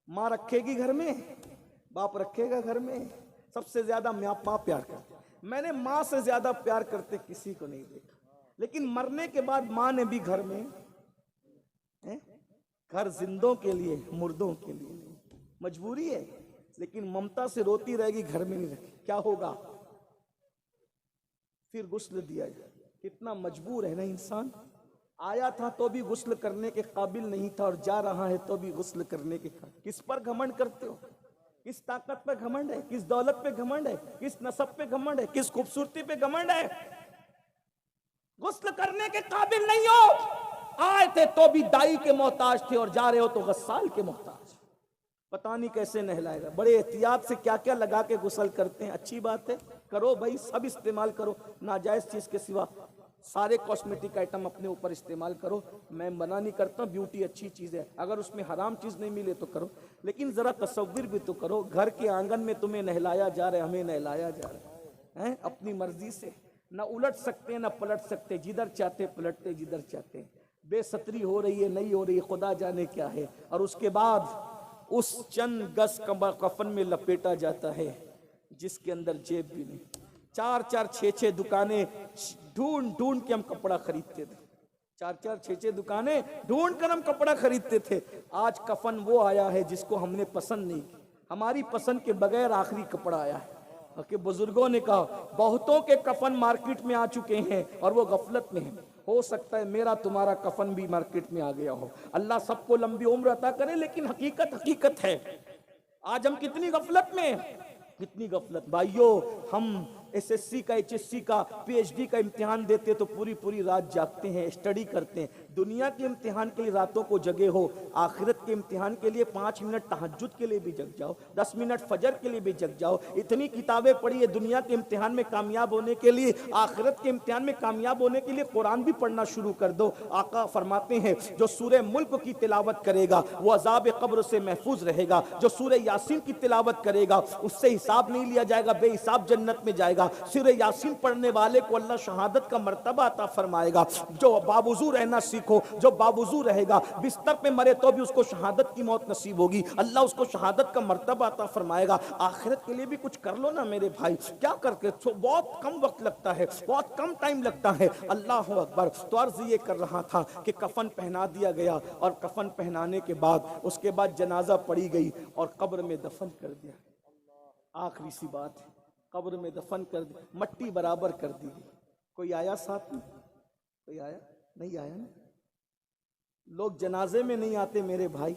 माँ रखेगी घर में, बाप रखेगा घर में, सबसे ज्यादा माँ प्यार करती। मैंने माँ से ज्यादा प्यार करते किसी को नहीं देखा। लेकिन मरने के बाद माँ ने भी घर में घर जिंदों के लिए, मुर्दों के लिए नहीं, मजबूरी है। लेकिन ममता से रोती रहेगी, घर में नहीं रखी, क्या होगा? फिर गुस्ल दिया जाए। कितना मजबूर है ना इंसान। आया था तो भी गुस्ल करने के काबिल नहीं था, और जा रहा है तो भी गुस्ल करने के काबिल। किस पर घमंड करते हो? किस ताकत पे घमंड है? किस दौलत पे घमंड है? किस नसब पे घमंड है? किस खूबसूरती पे घमंड है? गुस्ल करने के काबिल नहीं हो। आए थे तो भी दाई के मोहताज थे, और जा रहे हो तो गस्साल के मोहताज। पता नहीं कैसे नहलाएगा। बड़े एहतियात से क्या क्या लगा के गुस्ल करते हैं। अच्छी बात है, करो भाई, सब इस्तेमाल करो। नाजायज चीज के सिवा सारे कॉस्मेटिक आइटम अपने ऊपर इस्तेमाल करो। मैं मना नहीं करता, ब्यूटी अच्छी चीज है, अगर उसमें हराम चीज नहीं मिले तो करो। लेकिन जरा तसव्वुर भी तो करो, घर के आंगन में तुम्हें नहलाया जा रहा है, हमें नहलाया जा रहा है अपनी मर्जी से। न उलट सकते न पलट सकते, जिधर चाहते पलटते, जिधर चाहते। बेसतरी हो रही है, नहीं हो रही है, खुदा जाने क्या है। और उसके बाद उस चंद गज कफन में लपेटा जाता है जिसके अंदर जेब भी नहीं। 4-4 6-6 दुकानें ढूंढ ढूंढ के हम कपड़ा खरीदते थे। 4-4 6-6 दुकानें ढूंढ कर हम कपड़ा खरीदते थे। आज कफन वो आया है जिसको हमने पसंद नहीं की, हमारी पसंद के बगैर आखिरी कपड़ा आया है। कि बुजुर्गों ने कहा बहुतों के कफन मार्केट में आ चुके हैं और वो गफलत में है। हो सकता है मेरा तुम्हारा कफन भी मार्केट में आ गया हो। अल्लाह सबको लंबी उम्र अता करे, लेकिन हकीकत हकीकत है। आज हम कितनी गफलत में, कितनी गफलत भाइयों। हम एसएससी का, एचएससी का, पीएचडी का इम्तिहान देते तो पूरी पूरी रात जागते हैं, स्टडी करते हैं। दुनिया के इम्तिहान के लिए रातों को जगे हो, आखिरत के इम्तिहान के लिए 5 मिनट तहज्जुद के लिए भी जग जाओ, 10 मिनट फजर के लिए भी जग जाओ। इतनी किताबें पढ़ी है दुनिया के इम्तिहान में कामयाब होने के लिए, आखिरत के इम्तिहान में कामयाब होने के लिए कुरान भी पढ़ना शुरू कर दो। आका फरमाते हैं जो सूरह मुल्क की तिलावत करेगा वो अजाब कब्र से महफूज रहेगा। जो सूरह यासीन की तिलावत करेगा उससे हिसाब नहीं लिया जाएगा, बेहिसाब जन्नत में जाएगा। सूरह यासीन पढ़ने वाले को अल्लाह शहादत का मर्तबा अता फरमाएगा। जो बावुजू रहना सीखो, जो बावुजू रहेगा, बिस्तर पे मरे तो भी उसको शहादत की मौत नसीब होगी, अल्लाह उसको शहादत का मर्तबा अता फरमाएगा। आखिरत के लिए भी कुछ कर लो ना मेरे भाई, क्या करके बहुत कम वक्त लगता है, बहुत कम टाइम लगता है। अल्लाह अकबर। तो अर्ज ये कर रहा था कि कफन पहना दिया गया, और कफन पहनाने के बाद उसके बाद जनाजा पड़ी गई और कब्र में दफन कर दिया। आखिरी सी बात है, कब्र में दफन कर दी, मट्टी बराबर कर दी गई। कोई आया साथ में? कोई आया? नहीं आया ना। लोग जनाजे में नहीं आते मेरे भाई,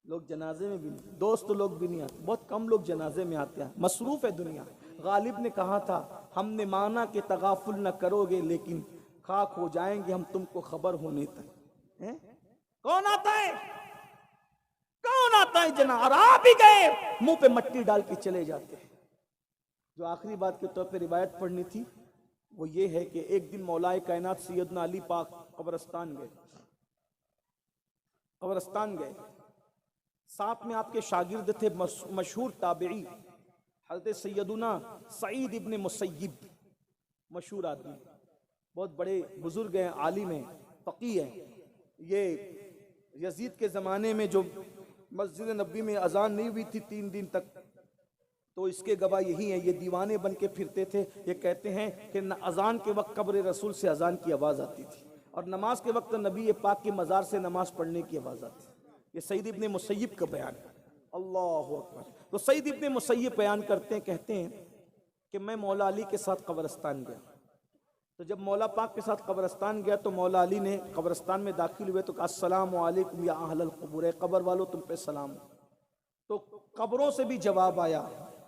लोग जनाजे में भी नहीं, दोस्त लोग भी नहीं आते, बहुत कम लोग जनाजे में आते हैं, मसरूफ है दुनिया। गालिब ने कहा था हमने माना कि तगाफुल न करोगे, लेकिन खाक हो जाएंगे हम तुमको खबर होने तक। है? कौन आता है, कौन आता है जना, और आ भी गए मुंह पे मट्टी डाल के चले जाते हैं। जो आखिरी बात के तौर पे रिवायत पढ़नी थी वो ये है कि एक दिन मौलाए कायनात सैयदना अली पाक कब्रस्तान गए, कब्रस्तान गए। साथ में आपके शागिर्द थे मशहूर ताबई हज़रत सैयदना सईद इब्ने मुसय्यिब, मशहूर आदमी, बहुत बड़े बुजुर्ग हैं, आलिम हैं, फ़क़ीह हैं। ये यजीद के ज़माने में जो मस्जिद नबी में अजान नहीं हुई थी 3 दिन तक, तो इसके गवाह यही हैं। ये दीवाने बन के फिरते थे। ये कहते हैं कि अजान के वक्त कब्र रसूल से अजान की आवाज़ आती थी, और नमाज के वक्त नबी पाक की मज़ार से नमाज पढ़ने की आवाज़ आती थी। ये सईद इब्ने मुसय्यिब का बयान है। अल्लाह अकबर। तो सईद इब्ने मुसय्यिब बयान करते हैं, कहते हैं कि मैं मौला अली के साथ कब्रस्तान गया। तो जब मौला पाक के साथ कब्रस्तान गया तो मौला अली ने कब्रस्तान में दाखिल हुए तो कहा अस्सलामु अलैकुम या अहलल क़ुबूर, कब्र वालों तुम पे सलाम। तो कब्रों से भी जवाब आया।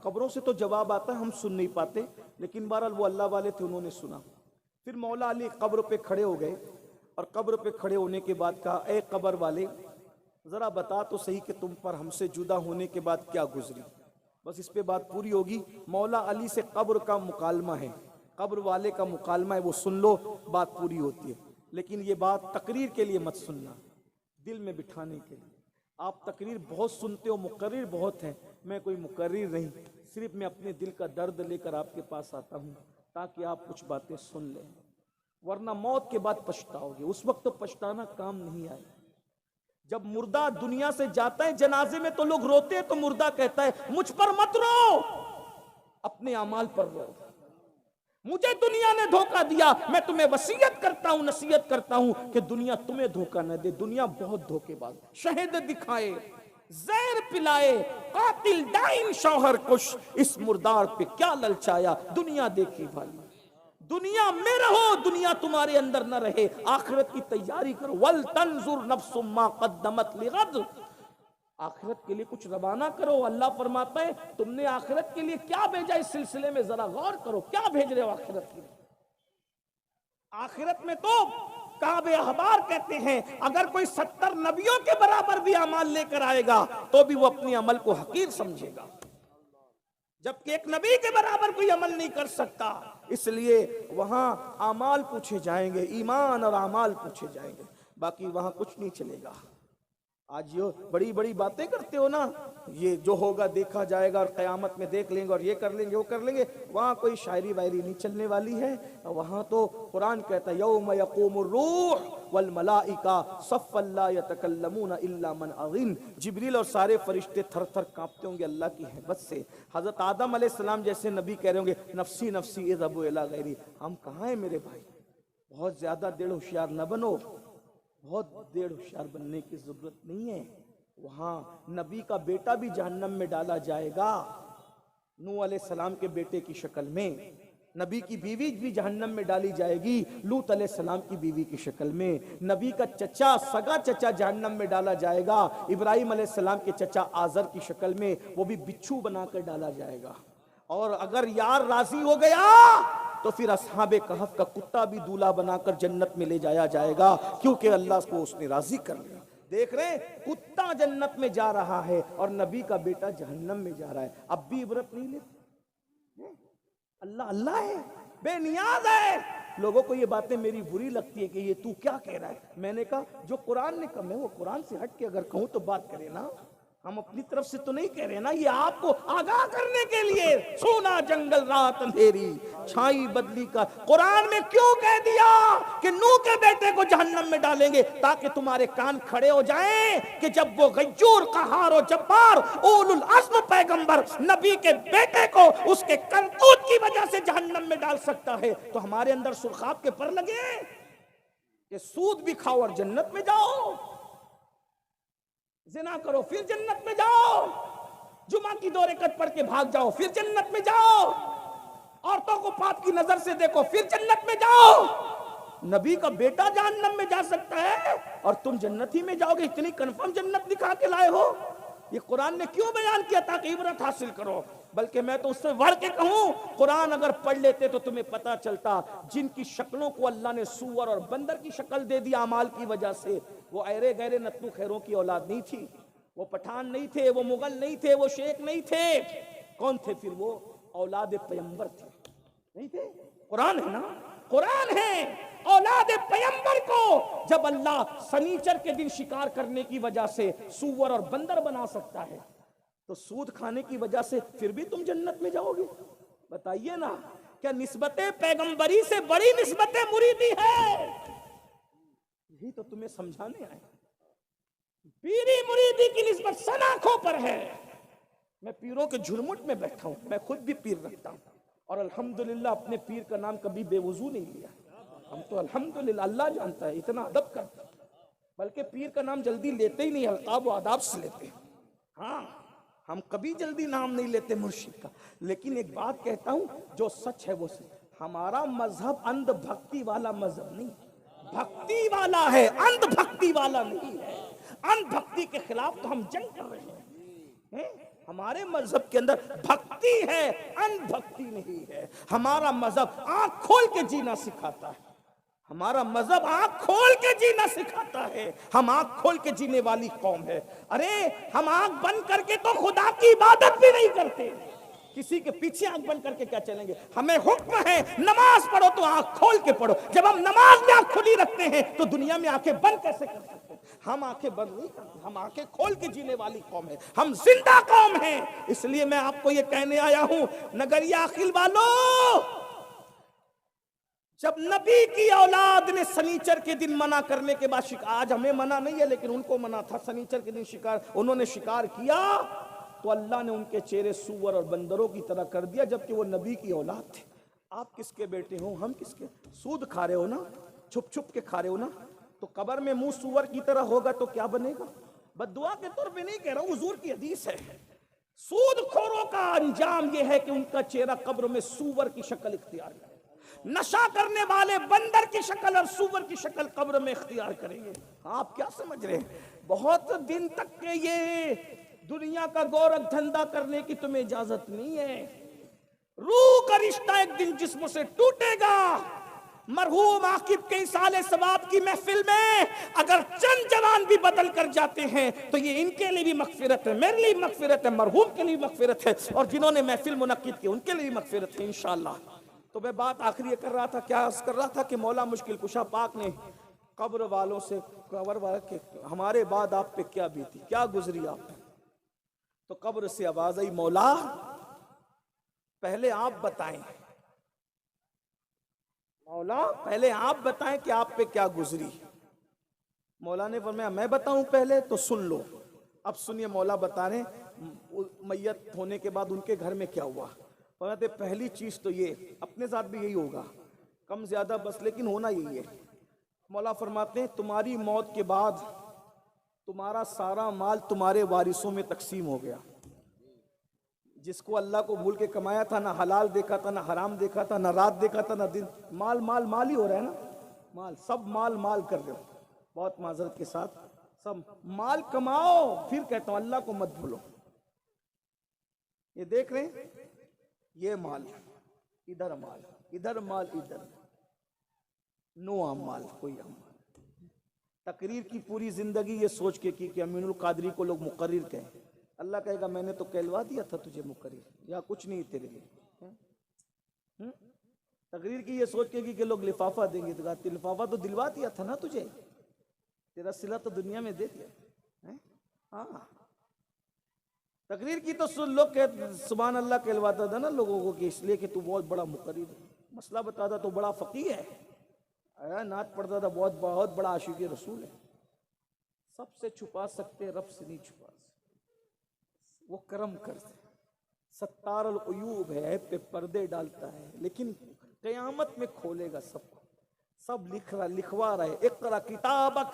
कब्रों से तो जवाब आता है, हम सुन नहीं पाते, लेकिन बहरहाल वो अल्लाह वाले थे, उन्होंने सुना। फिर मौला अली कब्र पे खड़े हो गए, और कब्र पे खड़े होने के बाद कहा ए कब्र वाले, ज़रा बता तो सही कि तुम पर हमसे जुदा होने के बाद क्या गुजरी। बस इस पे बात पूरी होगी। मौला अली से कब्र का मुकालमा है, कब्र वाले का मुकालमा है, वो सुन लो, बात पूरी होती है। लेकिन ये बात तकरीर के लिए मत सुनना, दिल में बिठाने के लिए। आप तकरीर बहुत सुनते हो, मुकर्रिर बहुत हैं, मैं कोई मुकर्रिर नहीं, सिर्फ मैं अपने दिल का दर्द लेकर आपके पास आता हूँ ताकि आप कुछ बातें सुन लें, वरना मौत के बाद पछताओगे। उस वक्त तो पछताना काम नहीं आए। जब मुर्दा दुनिया से जाता है जनाजे में तो लोग रोते हैं, तो मुर्दा कहता है मुझ पर मत रो, अपने अमाल पर रो। मुझे दुनिया ने धोखा दिया, मैं तुम्हें वसीयत करता हूं, नसीहत करता हूं कि दुनिया तुम्हें धोखा न दे। दुनिया बहुत धोखेबाज, शहद दिखाए, जहर पिलाए, कातिल डाइन शौहर कुश, इस मुर्दार पे क्या ललचाया, दुनिया देखी भाई। दुनिया में रहो, दुनिया तुम्हारे अंदर न रहे। आखिरत की तैयारी करो। वल तंजुर नफ्सुम मा कद्दमत लिगद, आखिरत के लिए कुछ रवाना करो। अल्लाह फरमाता है तुमने आखिरत के लिए क्या भेजा, इस सिलसिले में जरा गौर करो, क्या भेज रहे हो आखिरत के लिए। आखिरत में तो काबे अहबार कहते हैं अगर कोई 70 नबियों के बराबर भी अमाल लेकर आएगा तो भी वो अपने अमल को हकीर समझेगा, जबकि एक नबी के बराबर कोई अमल नहीं कर सकता। इसलिए वहां अमाल पूछे जाएंगे, ईमान और अमाल पूछे जाएंगे, बाकी वहां कुछ नहीं चलेगा। आज जो बड़ी बड़ी बातें करते हो ना, ये जो होगा देखा जाएगा और क़यामत में देख लेंगे और ये कर लेंगे वो कर लेंगे, वहां कोई शायरी वायरी नहीं चलने वाली है। वहां तो कुरान कहता है यौम यक़ूमुर रूह वल मलाइका सफ़्फ़न ला यतकल्लमून इल्ला मन अज़िन, जिब्रील और सारे फरिश्ते थर थर कांपते होंगे अल्लाह की हैबत से। हजरत आदम अलैहिस्सलाम जैसे नबी कह रहे होंगे नफसी नफसी इज़हबू इला गैरी, हम कहाँ हैं मेरे भाई, बहुत ज्यादा देर होशियार न बनो, बहुत देर होशियार बनने की जरूरत नहीं है। वहां नबी का बेटा भी जहन्नम में डाला जाएगा, नूह अलैहिस्सलाम के बेटे की शक्ल में। नबी की बीवी भी जहन्नम में डाली जाएगी, लूत अलैहिस्सलाम की बीवी की शक्ल में। नबी का चचा, सगा चचा जहन्नम में डाला जाएगा, इब्राहिम अलैहिस्सलाम के चचा आजर की शक्ल में, वो भी बिच्छू बनाकर डाला जाएगा। और अगर यार राजी हो गया तो फिर असहाबे कहफ का कुत्ता भी दूल्हा बनाकर जन्नत में ले जाया जाएगा, क्योंकि अल्लाह को उसने राजी कर लिया। देख रहे, कुत्ता जन्नत में जा रहा है और नबी का बेटा जहन्नम में जा रहा है। अब भी इबरत नहीं लेते। अल्लाह अल्लाह है, बेनियाज है। लोगों को ये बातें मेरी बुरी लगती है कि ये तू क्या कह रहा है। मैंने कहा जो कुरान ने कहा, मैं वो कुरान से हट के अगर कहूं तो बात करे ना, हम अपनी तरफ से तो नहीं कह रहे ना, ये आपको आगाह करने के लिए। सोना जंगल रात अंधेरी छाई बदली का, कुरान में क्यों कह दिया कि नूह के बेटे को जहन्नम में डालेंगे, ताकि तुम्हारे कान खड़े हो जाएं कि जब वो गय्यूर कहार और जब्बार उलुल अज़्म पैगंबर नबी के बेटे को उसके करतूत की वजह से जहन्नम में डाल सकता है, तो हमारे अंदर सुर्खाब के पर लगे कि सूद भी खाओ और जन्नत में जाओ, ज़िना करो फिर जन्नत में जाओ, जुमा की 2 रकात पढ़ के भाग जाओ फिर जन्नत में जाओ, औरतों को पाप की नजर से देखो फिर जन्नत में जाओ। नबी का बेटा जहन्नम में जा सकता है और तुम जन्नत ही में जाओगे, इतनी कंफर्म जन्नत दिखा के लाए हो। ये कुरान ने क्यों बयान किया, ताकि इबरत हासिल करो। बल्कि मैं तो उससे बढ़ के कहूं, कुरान अगर पढ़ लेते तो तुम्हें पता चलता जिनकी शक्लों को अल्लाह ने सूअर और बंदर की शक्ल दे दी अमाल की वजह से, वो ऐरे गहरे नत्तू खैरों की औलाद नहीं थी, वो पठान नहीं थे, वो मुगल नहीं थे, वो शेख नहीं थे। कौन थे फिर? वो औलाद पैगंबर थे, नहीं थे? कुरान है ना, कुरान है। औलाद पैगंबर को जब अल्लाह सनीचर के दिन शिकार करने की वजह से सूअर और बंदर बना सकता है, तो सूद खाने की वजह से फिर भी तुम जन्नत में जाओगे? बताइए ना, क्या निस्बते पैगंबरी से बड़ी निस्बते मुरीदी है? यही तो तुम्हें समझाने आए। पीरी मुरीदी की निस्बत सनाखों पर है। मैं पीरों के झुरमुट में बैठा हूं, मैं खुद भी पीर रखता हूं और अल्हम्दुलिल्लाह अपने पीर का नाम कभी बेवजू नहीं लिया। हम तो अल्हम्दुलिल्लाह, अल्लाह जानता है, इतना अदब करते, बल्कि पीर का नाम जल्दी लेते ही नहीं, अलकाब व आदाब से लेते। हाँ, हम कभी जल्दी नाम नहीं लेते मुर्शिद का। लेकिन एक बात कहता हूं, जो सच है वो सच। हमारा मजहब अंधभक्ति वाला मजहब नहीं, भक्ति वाला है, अंधभक्ति वाला नहीं है। अंधभक्ति के खिलाफ तो हम जंग कर रहे हैं। हमारे मजहब के अंदर भक्ति है, अंधभक्ति नहीं है। हमारा मजहब आंख खोल के जीना सिखाता है। हमारा मजहब आंख खोल के जीना सिखाता है। हम आंख खोल के जीने वाली कौम है। अरे हम आंख बंद करके तो खुदा की इबादत भी नहीं करते, किसी के पीछे आंख बंद करके क्या चलेंगे? हमें हुक्म है नमाज पढ़ो तो आंख खोल के पढ़ो। जब हम नमाज में आंख खुली रखते हैं तो दुनिया में आंखें बंद कैसे कर सकते हैं? हम आंखें बंद नहीं करते, हम आंखें खोल के जीने वाली कौम है, हम जिंदा कौम है। इसलिए मैं आपको ये कहने आया हूं, नगरिया अखिल वालों, जब नबी की औलाद ने सनीचर के दिन मना करने के बाद शिकार, आज हमें मना नहीं है लेकिन उनको मना था, सनीचर के दिन शिकार, उन्होंने शिकार किया तो अल्लाह ने उनके चेहरे सूअर और बंदरों की तरह कर दिया, जबकि वो नबी की औलाद थे। आप किसके बेटे हो, हम किसके? सूद खा रहे हो ना, छुप छुप के खा रहे हो ना, तो कब्र में मुंह सूअर की तरह होगा तो क्या बनेगा? बद्दुआ के तौर पे नहीं कह रहा हूं, हुजूर की हदीस है। सूदखोरों का अंजाम यह है कि उनका चेहरा कब्र में सूअर की शक्ल इख्तियार करे। नशा करने वाले बंदर की शक्ल और सूअर की शक्ल कब्र में इख्तियार करेंगे। आप क्या समझ रहे हैं? बहुत दिन तक के ये दुनिया का गौरव धंधा करने की तुम्हें इजाजत नहीं है। रूह का रिश्ता एक दिन जिस्म से टूटेगा। मरहूम आकिब के इसाले सवाब की महफिल में अगर चंद जवान भी बदल कर जाते हैं तो ये इनके लिए भी मगफिरत है, मेरे लिए मगफिरत है, मरहूम के लिए मगफिरत है, और जिन्होंने महफिल मुनक्किद की उनके लिए भी मगफिरत है इंशाअल्लाह। तो मैं बात आखिरी कर रहा था, क्या अर्ज कर रहा था कि मौला मुश्किल कुशा पाक ने कब्र वालों से, कब्र वाले के हमारे बाद आप पे क्या बीती, क्या गुजरी आप पे? तो कब्र से आवाज आई, मौला पहले आप बताएं, मौला पहले आप बताएं कि आप पे क्या गुजरी। मौला ने फरमाया मैं बताऊं पहले? तो सुन लो। अब सुनिए मौला बता रहे मैयत होने के बाद उनके घर में क्या हुआ। फरमाते पहली चीज तो ये, अपने साथ भी यही होगा कम ज्यादा बस, लेकिन होना यही है। मौला फरमाते हैं तुम्हारी मौत के बाद तुम्हारा सारा माल तुम्हारे वारिसों में तकसीम हो गया। जिसको अल्लाह को भूल के कमाया था, ना हलाल देखा था, ना हराम देखा था, ना रात देखा था, ना दिन, माल माल माल ही हो रहा है ना, माल सब माल माल कर रहे हो। बहुत माजरत के साथ, सब माल कमाओ, फिर कहता हूं अल्लाह को मत भूलो। ये देख रहे हैं, ये माल इधर, माल इधर, माल इधर, नो आम माल, कोई आम माल। तकरीर की पूरी जिंदगी ये सोच के की कि अमीनुल कादरी को लोग मुकर्रिर कहें। अल्लाह कहेगा मैंने तो कहलवा दिया था तुझे मुकर्रिर, या कुछ नहीं तेरे लिए। तकरीर की ये सोच के कि लोग लिफाफा देंगे, तो लिफाफा तो दिलवा दिया था ना तुझे, तेरा सिला तो दुनिया में दे दिया। हाँ, तकरीर की तो सुन लोग सुभान अल्लाह कहलवाता था ना लोगों को कि इसलिए कि तू बहुत बड़ा मुकर्रिर है। मसला बताता तो बड़ा फकीह है, नात पढ़ता था, बहुत बहुत बड़ा आशिक़ रसूल है। सबसे छुपा सकते, रब से नहीं छुपा सकते। वो करम करते, सत्तारुल उयूब है, पे पर्दे डालता है, लेकिन क़यामत में खोलेगा सबको। सब लिख रहा, लिखवा रहे, इक़रा किताबक,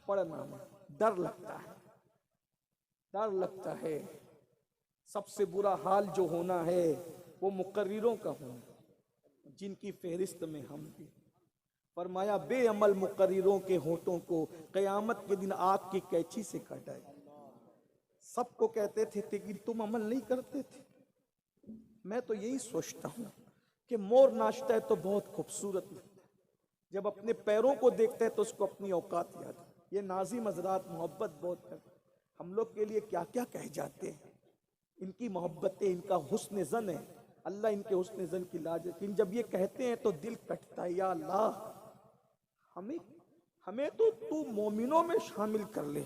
पढ़ना में डर लगता है, डर लगता है। सबसे बुरा हाल जो होना है वो मुकर्रिरों का होना, जिनकी फहरिस्त में हम भी। फरमाया बेअमल मुकर्रिरों के होठों को क़यामत के दिन आग की कैंची से काटा। सबको कहते थे लेकिन तुम अमल नहीं करते थे। मैं तो यही सोचता हूँ कि मोर नाचता है तो बहुत खूबसूरत लगता है, जब अपने पैरों को देखता है तो उसको अपनी औकात याद है। ये नाज़िम हज़रात मोहब्बत बहुत करते, हम लोग के लिए क्या क्या कह जाते हैं। इनकी मोहब्बतें, इनका हुस्न ज़न है, अल्लाह इनके हुस्न ज़न की लाज। लेकिन जब ये कहते हैं तो दिल कटता है, या अल्लाह हमें तो तू मोमिनों में शामिल कर ले।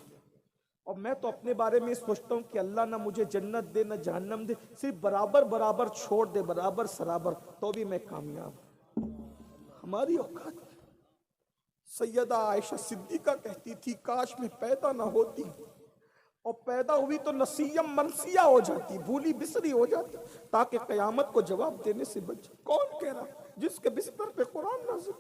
और मैं तो अपने बारे में सोचता हूँ कि अल्लाह ना मुझे जन्नत दे ना जहन्नम दे, सिर्फ बराबर बराबर छोड़ दे, बराबर सराबर, तो भी मैं कामयाब। हमारी औकात। सैयदा आयशा सिद्दीका कहती थी काश मैं पैदा ना होती, और पैदा हुई तो नसीयम मनसिया हो जाती, भूली बिसरी हो जाती, ताकि कयामत को जवाब देने से बच। कौन कह रहा? जिसके बिस्तर पे कुरान नाज़िल।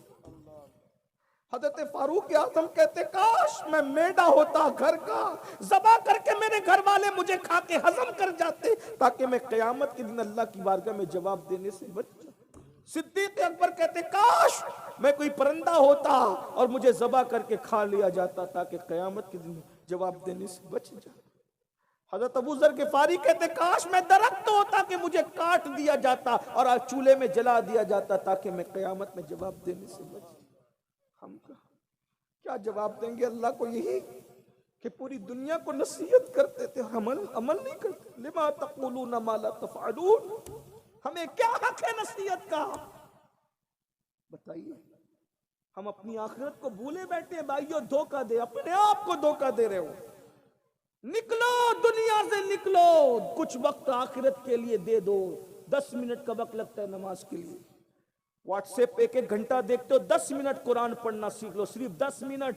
हजरत फारूक आज़म कहते काश मैं मेढा होता घर का, ज़बा करके मेरे घर वाले मुझे खा के हजम कर जाते, ताकि मैं क़यामत के दिन अल्लाह की बारगाह में जवाब देने से बच जाऊं। सिद्दीक़ अकबर कहते काश मैं कोई परिंदा होता और मुझे ज़बा करके खा लिया जाता, ताकि क़यामत के दिन जवाब देने से बच जाता। हजरत अबू ज़र ग़िफ़ारी कहते काश मैं दरख्त होता कि मुझे काट दिया जाता और चूल्हे में जला दिया जाता, ताकि मैं क़यामत में जवाब देने से बच। हम क्या जवाब देंगे अल्लाह को? यही कि पूरी दुनिया को नसीहत करते थे, अमल नहीं करते। लिमा तक़ूलूना मा ला तफ़अलून, हमें क्या हक है नसीहत का? बताइए। हम अपनी आखिरत को भूले बैठे हैं। भाइयों धोखा दे, अपने आप को धोखा दे रहे हो। निकलो दुनिया से, निकलो, कुछ वक्त आखिरत के लिए दे दो। 10 मिनट का वक्त लगता है नमाज के लिए, व्हाट्सएप पे 1-1 घंटा देखते हो, 10 मिनट कुरान पढ़ना सीख लो, सिर्फ 10 मिनट।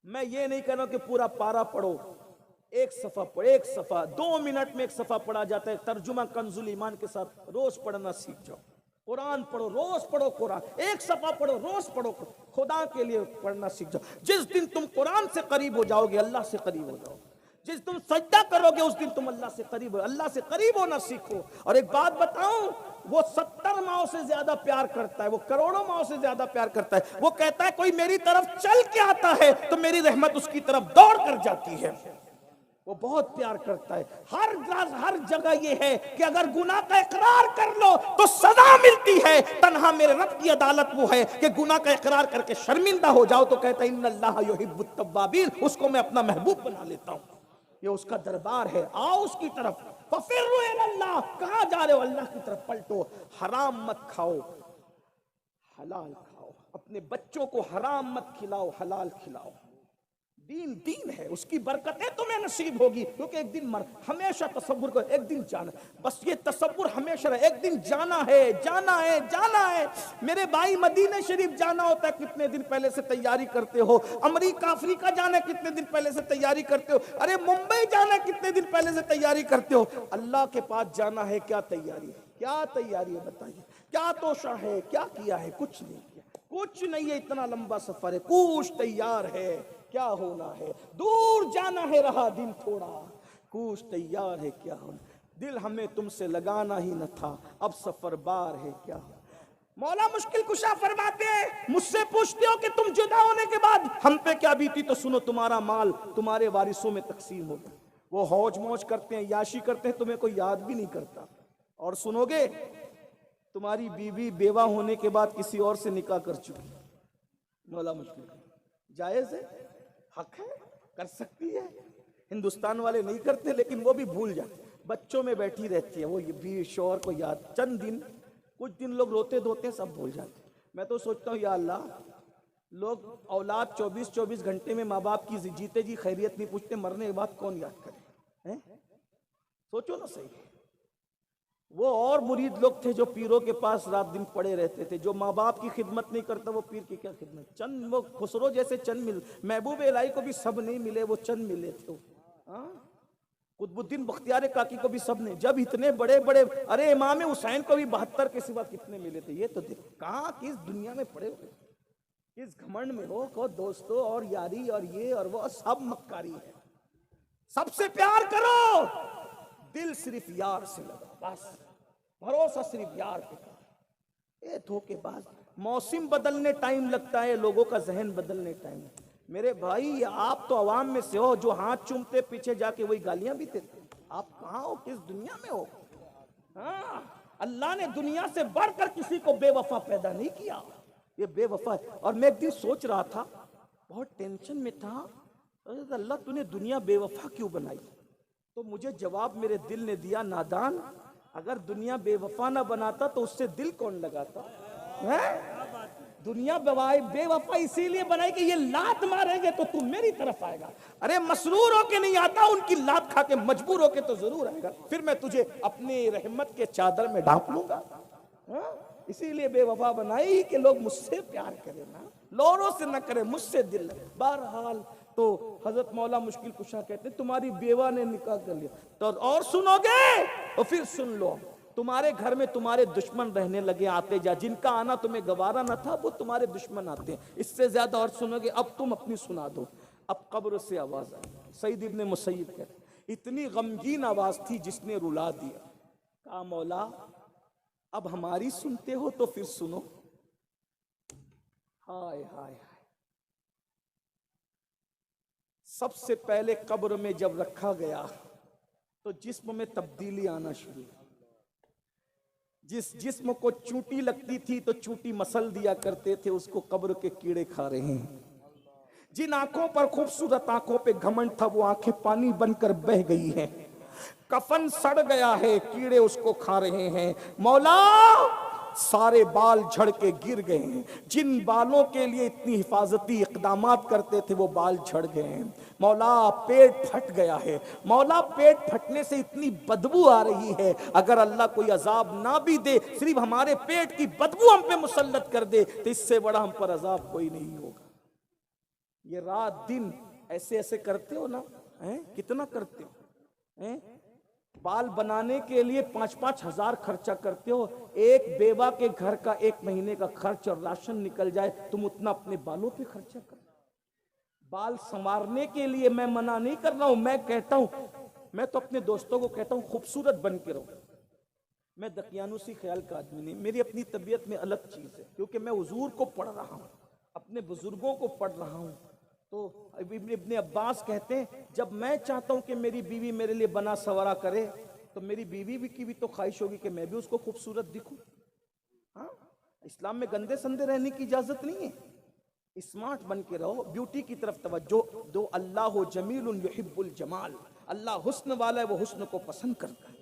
मैं ये नहीं कह रहा कि पूरा पारा पढ़ो, एक सफा पढ़ो, एक सफा 2 मिनट में एक सफा पढ़ा जाता है। तर्जुमा कंजुल ईमान के साथ रोज पढ़ना सीख जाओ। कुरान पढ़ो, रोज पढ़ो कुरान, एक सफा पढ़ो, रोज पढ़ो, खुदा के लिए पढ़ना सीख जाओ। जिस दिन तुम कुरान से करीब हो जाओगे, अल्लाह से करीब हो जाओ। जिस तुम सजदा करोगे उस दिन तुम अल्लाह से करीब हो। अल्लाह से करीब होना सीखो। और एक बात बताऊं, वो 70 माओ से ज्यादा प्यार करता है, वो करोड़ों माओ से ज्यादा प्यार करता है। वो कहता है कोई मेरी तरफ चल के आता है तो मेरी रहमत उसकी तरफ दौड़ कर जाती है। वो बहुत प्यार करता है। हर जगह ये है कि अगर गुनाह का इकरार कर लो तो सजा मिलती है। तन्हा मेरे रब की अदालत वो है कि गुनाह का इकरार करके शर्मिंदा हो जाओ तो कहता है इन्नल्लाह युहिब्बुत तव्वाबीन, उसको मैं अपना महबूब बना लेता हूं। ये उसका दरबार है, आओ उसकी तरफ। फफिर्रु इलल्लाह, कहां जा रहे हो? अल्लाह की तरफ पलटो। हराम मत खाओ, हलाल खाओ। अपने बच्चों को हराम मत खिलाओ, हलाल खिलाओ। दीन दीन है, उसकी बरकतें तुम्हें नसीब होगी। क्योंकि एक दिन हमेशा तसव्वुर करो, एक दिन जाना, बस ये तसव्वुर हमेशा रहे, एक दिन जाना है, जाना है, जाना है। मेरे भाई, मदीना शरीफ जाना होता है, कितने दिन पहले से तैयारी करते हो। अमेरिका अफ्रीका जाना है, कितने दिन पहले से तैयारी करते हो। अरे मुंबई जाना है, कितने दिन पहले से तैयारी करते हो। अल्लाह के पास जाना है, क्या तैयारी है? क्या तैयारी है बताइए? क्या तोशा है? क्या किया है? कुछ नहीं किया, कुछ नहीं है। इतना लंबा सफर है, कुछ तैयार है, क्या होना है? दूर जाना है, रहा दिन थोड़ा, कुछ तैयार है, क्या होना? दिल हमें तुमसे लगाना ही न था, अब सफर बार है, क्या होना? मौला मुश्किल कुशा फरमाते हैं, मुझसे पूछते हो कि तुम जुदा होने के बाद हम पे क्या बीती, तो सुनो, तुम्हारा माल तुम्हारे वारिसों में तकसीम होगा। वो हौज मौज करते हैं, याशी करते हैं, तुम्हें कोई याद भी नहीं करता। और सुनोगे, तुम्हारी बीवी बेवा होने के बाद किसी और से निकाह कर चुकी। मौला मुश्किल, जायज है, हक है, कर सकती है। हिंदुस्तान वाले नहीं करते, लेकिन वो भी भूल जाते। बच्चों में बैठी रहती है वो, ये भी शौहर को याद, चंद दिन, कुछ दिन लोग रोते धोते सब भूल जाते। मैं तो सोचता हूँ या अल्लाह, लोग औलाद 24-24 घंटे में माँ बाप की जीते जी खैरियत नहीं पूछते, मरने के बाद कौन याद करे? हैं? सोचो ना सही। वो और मुरीद लोग थे जो पीरों के पास रात दिन पड़े रहते थे। जो माँ बाप की खिदमत नहीं करता वो पीर की क्या खिदमत? चंद वो खुसरो जैसे चंद मिल, महबूब इलाही को भी सब नहीं मिले, वो चंद मिले थे। कुतुबुद्दीन बख्तियार काकी को भी सब ने, जब इतने बड़े बड़े, अरे इमाम हुसैन को भी 72 के सिवा कितने मिले थे? ये तो देखो कहाँ किस दुनिया में पड़े हुए, किस घमंड में हो। को दोस्तों और यारी और ये और वो सब मक्कारी है। सबसे प्यार करो, दिल सिर्फ यार से लगा, बस भरोसा सिर्फ यार पे। ये धोखेबाज, मौसम बदलने टाइम लगता है, लोगों का जहन बदलने टाइम। मेरे भाई, आप तो अवाम में से हो जो हाथ चूमते पीछे जाके वही गालियां भी देते। आप कहाँ हो, किस दुनिया में हो? हाँ, अल्लाह ने दुनिया से बढ़कर किसी को बेवफा पैदा नहीं किया, ये बेवफा है। और मैं एक दिन सोच रहा था, बहुत टेंशन में था, अल्लाह तूने दुनिया बेवफा क्यों बनाई? तो मुझे जवाब मेरे दिल ने दिया, नादान, अगर दुनिया बेवफा ना बनाता तो उससे दिल कौन लगाता है? दुनिया बेवफा इसीलिए बनाई कि ये लात मारेंगे तो तू मेरी तरफ आएगा। अरे मसरूर होके नहीं आता, उनकी लात खा के मजबूर होके तो जरूर आएगा, फिर मैं तुझे अपनी रहमत के चादर में ढांप लूंगा। इसीलिए बेवफा बनाई कि लोग मुझसे प्यार करें ना, लोगों से न करें, मुझसे दिल लगे। बहरहाल, तो हजरत मौला मुश्किल कुशा कहते तुम्हारी बेवा ने निकाह कर लिया तो और सुनोगे तो फिर सुन लो, तुम्हारे घर में तुम्हारे दुश्मन रहने लगे, आते जा, जिनका आना तुम्हें गवारा न था वो तुम्हारे दुश्मन आते हैं। इससे ज्यादा और सुनोगे, अब तुम अपनी सुना दो। अब कब्र से आवाज आई, सईद इब्ने मुसय्यब कहते इतनी गमगीन आवाज थी जिसने रुला दिया। कहा मौला अब हमारी सुनते हो तो फिर सुनो। हाय हाय, सबसे पहले कब्र में जब रखा गया तो जिस्म में तब्दीली आना शुरू। जिस जिस्म को चूंटी लगती थी तो चूंटी मसल दिया करते थे, उसको कब्र के कीड़े खा रहे हैं। जिन आंखों पर खूबसूरत आंखों पे घमंड था वो आंखें पानी बनकर बह गई हैं। कफन सड़ गया है, कीड़े उसको खा रहे हैं। मौला सारे बाल झड़ के गिर गए हैं। जिन बालों के लिए इतनी हिफाजती इकदामात करते थे वो बाल झड़ गए हैं। मौला पेट फट गया है, मौला पेट फटने से इतनी बदबू आ रही है, अगर अल्लाह कोई अजाब ना भी दे, सिर्फ हमारे पेट की बदबू हम पे मुसल्लत कर दे तो इससे बड़ा हम पर अजाब कोई नहीं होगा। ये रात दिन ऐसे ऐसे करते हो ना, हैं? कितना करते हो, हैं? बाल बनाने के लिए 5-5 हजार खर्चा करते हो। एक बेवा के घर का 1 महीने का खर्च और राशन निकल जाए, तुम उतना अपने बालों पे खर्चा कर। बाल संवारने के लिए मैं मना नहीं कर रहा हूं, मैं कहता हूं, मैं तो अपने दोस्तों को कहता हूं खूबसूरत बन के रहो। मैं दकियानुसी ख्याल का आदमी नहीं, मेरी अपनी तबीयत में अलग चीज है, क्योंकि मैं हुजूर को पढ़ रहा हूं, अपने बुजुर्गों को पढ़ रहा हूं। तो इब्ने अब्बास कहते हैं, जब मैं चाहता हूं कि मेरी बीवी मेरे लिए बना सवारा करे, तो मेरी बीवी भी की भी तो ख्वाहिश होगी कि मैं भी उसको खूबसूरत दिखूं। हाँ, इस्लाम में गंदे संदे रहने की इजाजत नहीं है, स्मार्ट बन के रहो, ब्यूटी की तरफ तवज्जो दो। अल्लाह जमीलुन युहिब्बुल जमाल, अल्लाह हुस्न वाला है, वो हुस्न को पसंद करता है।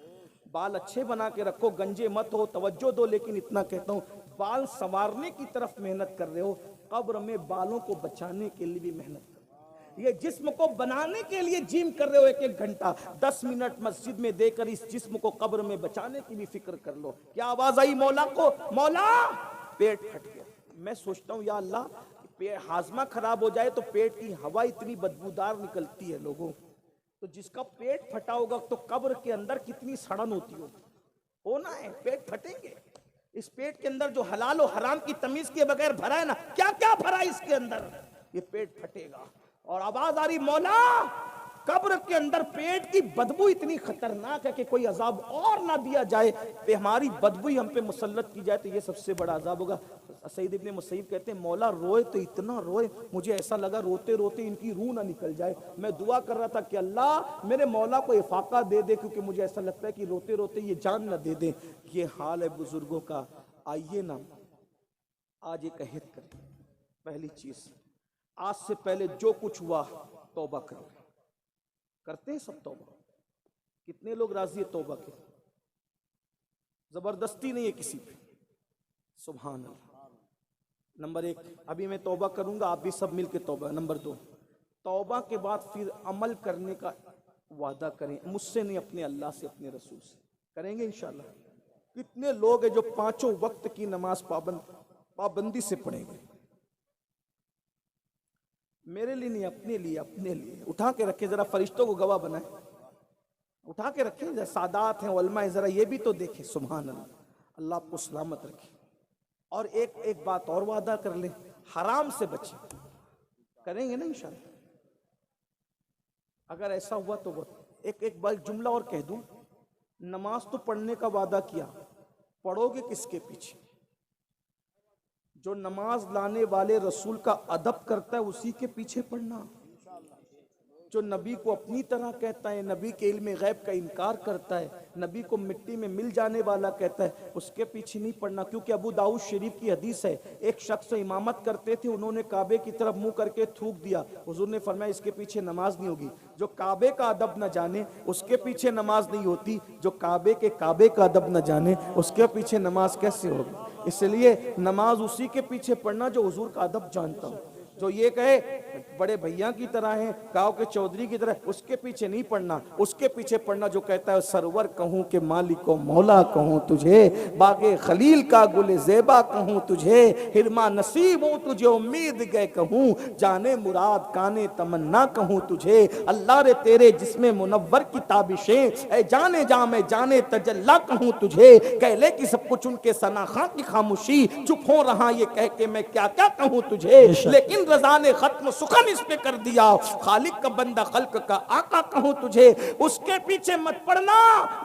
बाल अच्छे बना के रखो, गंजे मत हो, तवज्जो दो। लेकिन इतना कहता हूं, बाल संवारने की तरफ मेहनत कर रहे हो, कब्र में बालों को बचाने के लिए भी मेहनत करो। ये जिस्म को बनाने के लिए जिम कर रहे हो 1-1 घंटा, 10 मिनट मस्जिद में देकर इस जिस्म को कब्र में बचाने की भी फिक्र कर लो। क्या आवाज आई मौला को, मौला पेट फट गया। मैं सोचता हूं या अल्लाह, हाजमा खराब हो जाए तो पेट की हवा इतनी बदबूदार निकलती है लोगों, तो जिसका पेट फटा होगा तो कब्र के अंदर कितनी सड़न होती होगी। होना है, पेट फटेंगे। इस पेट के अंदर जो हलाल और हराम की तमीज के बगैर भरा है ना, क्या क्या भरा है इसके अंदर, ये पेट फटेगा। और आवाज आ रही, मौला कब्र के अंदर पेट की बदबू इतनी खतरनाक है कि कोई अजाब और ना दिया जाए, पे हमारी बदबू ही हम पे मुसल्लत की जाए, तो ये सबसे बड़ा अजाब होगा। सईद इब्ने मुसैयब कहते हैं, मौला रोए तो इतना रोए, मुझे ऐसा लगा रोते रोते इनकी रूह ना निकल जाए। मैं दुआ कर रहा था कि अल्लाह मेरे मौला को इफाका दे दे, क्योंकि मुझे ऐसा लगता है कि रोते रोते ये जान ना दे दे। ये हाल है बुजुर्गों का। आइए ना आज एक अहद करें। पहली चीज, आज से पहले जो कुछ हुआ तौबा करें। करते हैं सब तौबा? कितने लोग राजी है तौबा के? जबरदस्ती नहीं है किसी पे। सुभान अल्लाह। नंबर 1, अभी मैं तौबा करूंगा, आप भी सब मिलके तौबा। नंबर 2, तौबा के बाद फिर अमल करने का वादा करें, मुझसे नहीं, अपने अल्लाह से, अपने रसूल से। करेंगे इंशाल्लाह। कितने लोग हैं जो 5 वक्त की नमाज पाबंदी से पढ़ेंगे? मेरे लिए नहीं, अपने लिए, अपने लिए। उठा के रखे, जरा फरिश्तों को गवाह बनाए, उठा के रखे। सादात हैं, उलमा है, जरा ये भी तो देखे। सुभान अल्लाह, अल्लाह आपको सलामत रखे। और एक बात और वादा कर ले, हराम से बचे। करेंगे ना इंशाल्लाह? अगर ऐसा हुआ तो एक बार जुमला और कह दूं, नमाज तो पढ़ने का वादा किया, पढ़ोगे किसके पीछे? जो नमाज लाने वाले रसूल का अदब करता है उसी के पीछे पढ़ना। जो नबी को अपनी तरह कहता है, नबी के इल्म गैब का इनकार करता है, नबी को मिट्टी में मिल जाने वाला कहता है, उसके पीछे नहीं पढ़ना। क्योंकि अबू दाऊद शरीफ की हदीस है, एक शख्स इमामत करते थे, उन्होंने काबे की तरफ मुंह करके थूक दिया, हुजूर ने फरमाया इसके पीछे नमाज नहीं होगी। जो काबे का अदब न जाने उसके पीछे नमाज नहीं होती, जो काबे का अदब न जाने उसके पीछे नमाज कैसे होगी? इसलिए नमाज उसी के पीछे पढ़ना जो हुजूर का अदब जानता हो। जो ये कहे बड़े भैया की तरह है, गांव के चौधरी की तरह, उसके पीछे नहीं पढ़ना। उसके पीछे पढ़ना जो कहता है सरवर कहूँ के मालिक को मौला कहूँ तुझे, बागे खलील का गुल ज़ेबा कहूँ तुझे, हिरमा नसीब हो तुझे उम्मीद गए कहूँ, जाने मुराद काने तमन्ना कहूँ तुझे। अल्लाह रे तेरे जिसमें मुनव्वर की ताबिशें, ऐ जाने जा मैं जाने तजल्ला कहूँ तुझे। कहले की सब कुछ उनके सनाखा की खामोशी, चुप हो रहा ये कह के मैं क्या क्या कहूँ तुझे। लेकिन रज़ा ने खत्म सुखन इस पे कर दिया, खालिक का बंदा खल्क का आका कहूँ तुझे। उसके पीछे मत पढ़ना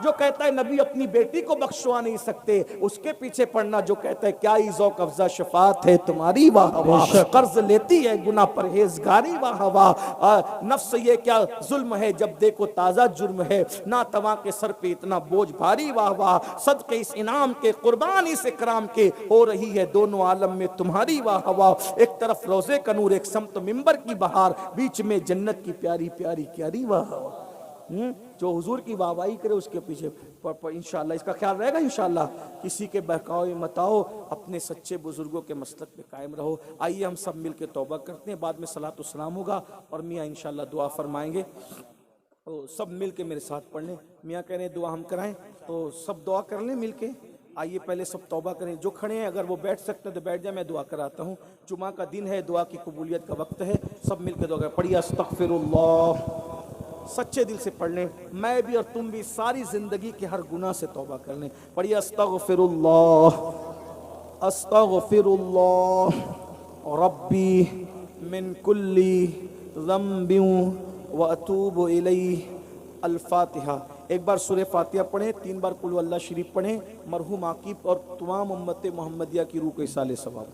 जो कहता है नबी अपनी बेटी को बख्शवा नहीं सकते, उसके पीछे पढ़ना जो कहता है क्या इज़ो कब्जा शफात है तुम्हारी वाह वाह, कर्ज लेती है गुना परहेजगारी वाह वाह, नफ्स ये क्या जुल्म है जब देखो ताजा जुर्म है, ना तवा के सर पे इतना बोझ भारी वाह वाह, सदके इस इनाम के कुर्बान इस इकराम के, हो रही है दोनों आलम में तुम्हारी वाह वाह। एक तरफ रोजे का नूर, एक समत मिंबर की बहार, बीच में जन्नत की प्यारी प्यारी क्यारी वाह। जो हुजूर की वाहवाही करे उसके पीछे इंशाअल्लाह इसका ख्याल रहेगा। इंशाअल्लाह किसी के बहकाओ मत आओ, अपने सच्चे बुजुर्गों के मसलक पे कायम रहो। आइए हम सब मिलके तौबा करते हैं, बाद में सलात व सलाम होगा और मियाँ इंशाअल्लाह दुआ फरमाएंगे। तो सब मिल के मेरे साथ पढ़ लें। मियाँ कह रहे हैं दुआ हम कराएं, तो सब दुआ कर लें मिल के। आइए पहले सब तौबा करें। जो खड़े हैं अगर वो बैठ सकते हैं तो बैठ जाए, मैं दुआ कराता हूँ। जुमा का दिन है, दुआ की कबूलियत का वक्त है। सब मिल के दुआ करें। पढ़िए अस्तगफिरुल्लाह, सच्चे दिल से पढ़ लें। मैं भी और तुम भी सारी जिंदगी के हर गुनाह से तौबा कर लें। पढ़िए अस्तगफिरुल्लाह, अस्तगफिरुल्लाह रब्बी मिन कुल्ली ज़म्बिन व अतूबु इलैहि। अल फातिहा। एक बार सूरह फातिहा पढ़ें, 3 बार कुल अल्लाह शरीफ पढ़ें। मरहूम आकिब और तमाम उम्मत मोहम्मदिया की रूह को इसाले सवाब।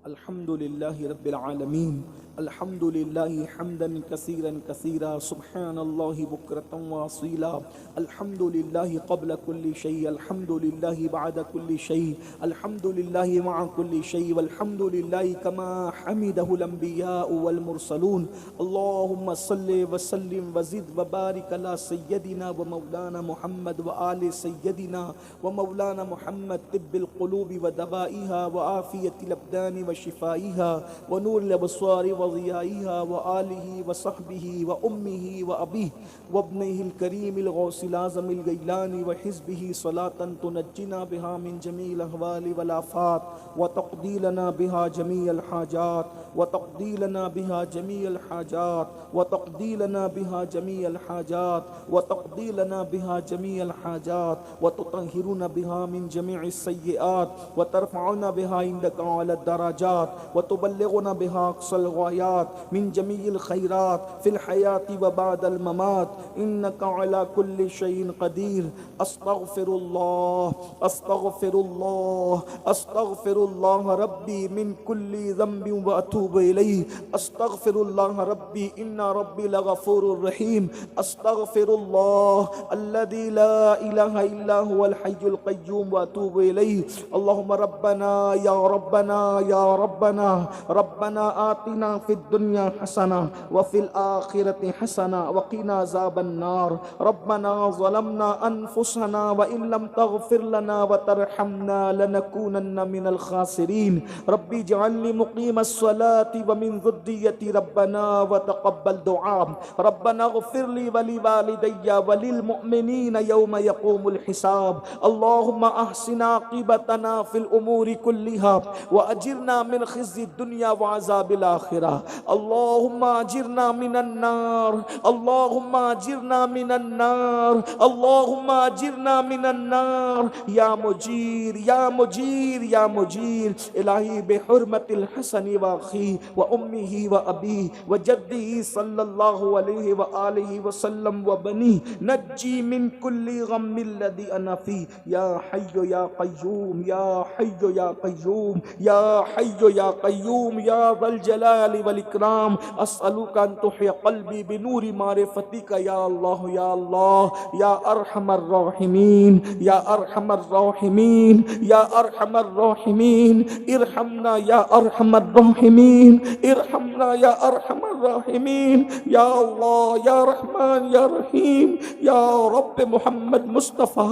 अल्हम्दुलिल्लाहि रब्बिल आलमीन, अल्हम्दुलिल्लाहि हम्दन कसीरन कसीरा, सुब्हानल्लाहि बुक्रतन व असीला, अल्हम्दुलिल्लाहि क़ब्ल कुल्ली शै, अल्हम्दुलिल्लाहि बअद कुल्ली शै, अल्हम्दुलिल्लाहि मअ कुल्ली शै, वल्हम्दुलिल्लाहि कमा हमिदहुल अंबिया वल मुरसलून। अल्लाहुम्मा सल्लि व सल्लिम व ज़िद व बारिक अला सय्यदिना व मौलाना मुहम्मद व आले सय्यदिना व मौलाना मुहम्मद, तिब्बिल क़ुलूबि व दवाइहा व आफियतिल अब्दानि व शिफाइहा व नूरिल अबसारि व ज़ियाइहा व आलिही व सहबिही व उम्मिही व अबीही व इब्निहिल करीमिल गौसिल आज़मिल गैलानी व हिज़्बिही सलातन तुनज्जिना बिहा मिन जमील अहवालि वल आफ़ात व तक़दी लना बिहा जमीअल हाजात व तक़दी लना बिहा जमीअल हाजात व तक़दी लना बिहा जमीअल हाजात व तक़दी लना बिहा जमीअल हाजात व तुतहिरुना बिहा मिन जमीइस सय्यिआत व तरफ़उना बिहा इंदका अलद दराजात व तुबल्लिगुना बिहा अक़सल ग़ायात मिन जमीइल खैरात फ़िल हयाति व बादल ममात, इन्नका अला कुल्लि शैइन क़दीर। अस्तग़फ़िरुल्लाह, अस्तग़फ़िरुल्लाह, अस्तग़फ़िरुल्लाह रब्बी मिन कुल्लि ज़म्बिन व अतूबु इलैहि। अस्तग़फ़िरुल्लाह रब्बी इन्ना रब्बी लगफ़ूरुर रहीम। अस्तग़फ़िरुल्लाह अल्लज़ी ला इलाहा इल्ला हुवल हय्युल क़य्यूम व अतूबु इलैहि। अल्लाहुम्मा रब्बना या रब्बना या रब्बना, रब्बना आतिना फिद दुनिया हसना व फिल आखिरति हसना व क़िना अज़ाबन नार। रब्बना ज़लमना अनफुसना व इन लम तग़फ़िर लना व तरहमना लनकूनन्ना मिनल ख़ासिरीन। रब्बी जअलनी मुक़ीमस सलाति व मिन ज़ुर्रिय्यति रब्बना व तक़ब्बल दुआ। रब्बना इग़फ़िर ली व लिवालिदैया व लिल मुअमिनीना यौम यक़ूमुल हिसाब। अल्लाहुम्मा अहसिन आक़िबतना फ़िल उमूरि कुल्लिहा व अजिरना मिन ख़िज़्यि दुनिया व अज़ाबिल आखिरा। अल्लाहुम्मा अजिरना मिनन नार, अल्लाहुम्मा अजिरना मिनन नार, अल्लाहुम्मा अजिरना मिनन नार। या मुजीर या मुजीर या मुजीर। इलाही बिहुर्मतिल हसनी व अख़ी व उम्मिही व अबी व जद्दी सल्लल्लाहु अलैहि व आलिहि व सल्लम व बनी नज्जी मिन कुल्ली गम्मिल लज़ी अना फ़ी। या हय्यु या क़य्यूम, या हय्यु या क़य्यूम, या हय्यु या क़य्यूम, या ज़ल जलाली वल इकराम। अस्अलुका अन तुह्यिया क़ल्बी बिनूरि मारिफ़तिका या अल्लाह, या अल्लाह, या अरहमर राहिमीन, या अरहमर राहिमीन, या अरहमर राहिमीन। इरहमना या अरहमर राहिमीन, इरहमना या अरहमर राहिमीन। या अल्लाह, या रहमान, या रहीम, या रब्ब मुहम्मद मुस्तफ़ा,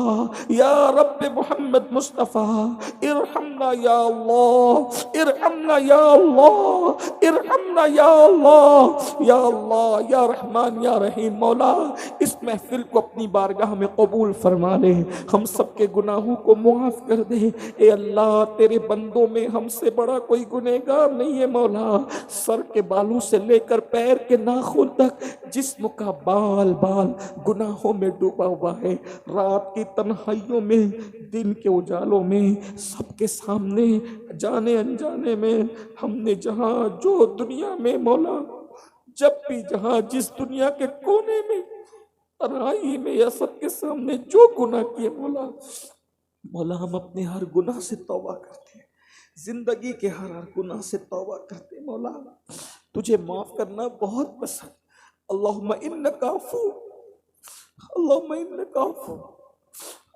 या रब्ब मुहम्मद मुस्तफ़ा। इरहमना या अल्लाह, इरहमना या अल्लाह, इरहमना या अल्लाह, या अल्लाह, या रहमान, या रहीम। मौला इस महफिल को अपनी बारगाह में कबूल फरमा ले, हम सब के गुनाहों को मुआफ़ कर दे। ए अल्लाह, तेरे बंदों में हमसे बड़ा कोई गुनहगार नहीं है मौला। सर के बालों से लेकर पैर के नाखून तक जिस्म का बाल बाल गुनाहों में डूबा हुआ है। रात की तन्हाइयों में, दिन के उजालों में, सबके सामने जाने अनजाने में हमने जहाँ जो दुनिया में मौला, जब भी जहाँ जिस दुनिया के कोने में, तन्हाई में या सबके सामने जो गुनाह किए मौला, मौला हम अपने हर गुनाह से तौबा करते हैं। जिंदगी के हर गुनाह से तौबा करते हैं मौला। तुझे माफ करना बहुत पसंद। अल्लाहुम्मा इन्नका अफ़ू, अल्लाहुम्मा इन्नका अफ़ू,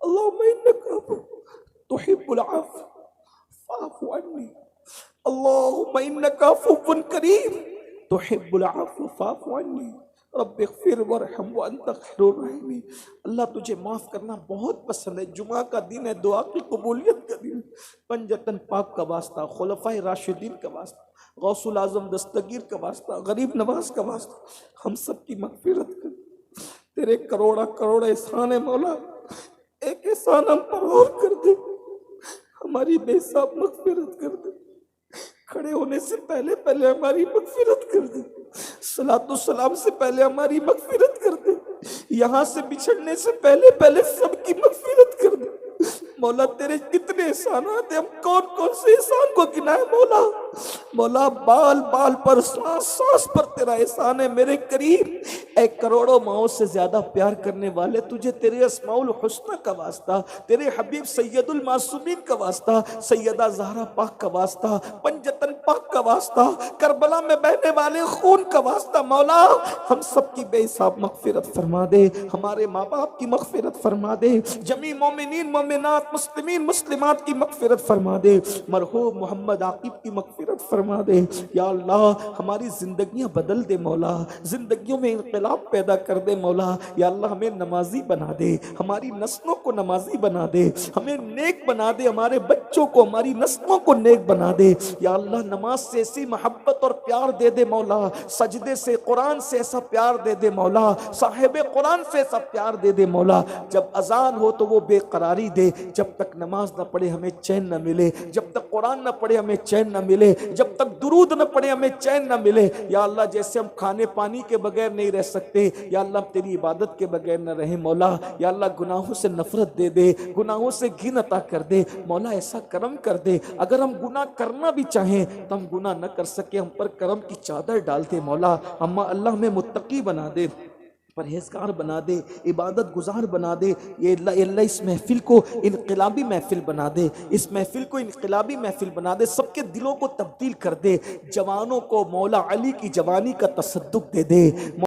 अल्लाहुम्मा इन्नका तुहिब्बुल अफ़्व फ़अफ़ु अन्नी। अल्लाहुम्मा इन्नका अफ़्वुन करीम तुहिब्बुल अफ़्व फ़अफ़ु अन्नी। रब्बिग़फ़िर वरहम व अंत खैरुर राहिमीन। अल्लाह तुझे माफ़ करना बहुत पसंद है। जुमा का दिन है, दुआ की कबूलियत का दिन। पंजतन पाक का वास्ता, खुलफ़ाए राशिदीन का वास्ता, गौसुल आज़म दस्तगीर का वास्ता, गरीब नवाज का वास्ता, हम सब की मग़फ़िरत कर। तेरे करोड़ा करोड़ एहसान है मौला, एक एहसान हम पर और कर दे, हमारी बेहिसाब मग़फ़िरत कर दे। खड़े होने से पहले पहले हमारी मग़फ़िरत कर दे, सलातो सलाम से पहले हमारी मग़फ़िरत कर दे, यहाँ से बिछड़ने से पहले पहले सबकी मग़फ़िरत कर दे। मौला तेरे कितने एहसानात हैं, हम कौन कौन से एहसान को गिनाए मौला। मौला बाल बाल पर, सांस सांस पर तेरा एहसान है मेरे करीब। एक करोड़ों माओ से ज्यादा प्यार करने वाले तुझे, तेरे अस्माउल हुस्ना का वास्ता, तेरे हबीब सैयदुल मासूमीन का वास्ता, सैयदा ज़हरा पाक का वास्ता, पंजतन पाक का वास्ता, करबला में बहने वाले खून का वास्ता मौला, हम सब की बेहिसाब मग़फ़िरत फरमा दे, हमारे माँ बाप की मग़फ़िरत फरमा दे, जमी मोमिनीन मोमिनात मुस्लिमीन मुस्लिमात की मग़फ़िरत फरमा दे, मरहूम मोहम्मद आकिब की मग़फ़िरत फरमा दे। या अल्लाह हमारी ज़िंदगियाँ बदल दे मौला, ज़िंदगियों में इनक़िलाब पैदा कर दे मौला। या अल्लाह हमें नमाजी बना दे, हमारी नस्लों को नमाजी बना दे, हमें नेक बना दे, हमारे बच्चों को, हमारी नस्लों को नेक बना दे। या अल्लाह नमाज से ऐसी मोहब्बत और प्यार दे दे मौला, सजदे से कुरान से ऐसा प्यार दे दे मौला, साहिब कुरान से ऐसा प्यार दे दे मौला। जब अजान हो तो वो बेकरारी दे, जब तक नमाज न पढ़े हमें चैन न मिले, जब तक कुरान न पढ़े हमें चैन न मिले, जब तक दुरूद न पढ़े हमें चैन न मिले। या अल्लाह जैसे हम खाने पानी के बगैर नहीं रह सकते, या अल्लाह तेरी इबादत के बगैर न रहे मौला। या अल्लाह गुनाहों से नफरत दे दे, गुनाहों से घिन अता कर दे मौला, ऐसा करम कर दे। अगर हम गुनाह करना भी चाहें तो हम गुनाह न कर सके, हम पर करम की चादर डाल दे मौला। अम्मा अल्लाह हमें मुत्तकी बना दे, परहेजगार बना दे, इबादत गुजार बना दे। ये अल्लाह इस महफिल को इनकलाबी महफिल बना दे, इस महफिल को इनकलाबी महफिल बना दे, सबके दिलों को तब्दील कर दे। जवानों को मौला अली की जवानी का तसद्दुक दे दे।